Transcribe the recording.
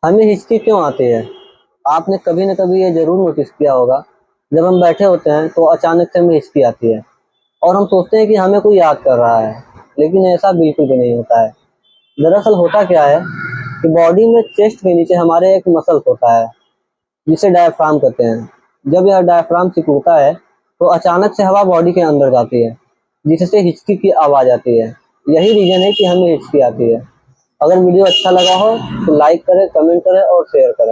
हमें हिचकी क्यों आती है? आपने कभी न कभी ये ज़रूर नोटिस किया होगा, जब हम बैठे होते हैं तो अचानक से हमें हिचकी आती है और हम सोचते हैं कि हमें कोई याद कर रहा है, लेकिन ऐसा बिल्कुल भी नहीं होता है। दरअसल होता क्या है कि बॉडी में चेस्ट के नीचे हमारे एक मसल होता है, जिसे डायफ्राम कहते हैं। जब यह डायफ्राम सिकुड़ता है, तो अचानक से हवा बॉडी के अंदर जाती है, जिससे हिचकी की आवाज़ आती है। यही रीज़न है कि हमें हिचकी आती है। अगर वीडियो अच्छा लगा हो तो लाइक करें, कमेंट करें और शेयर करें।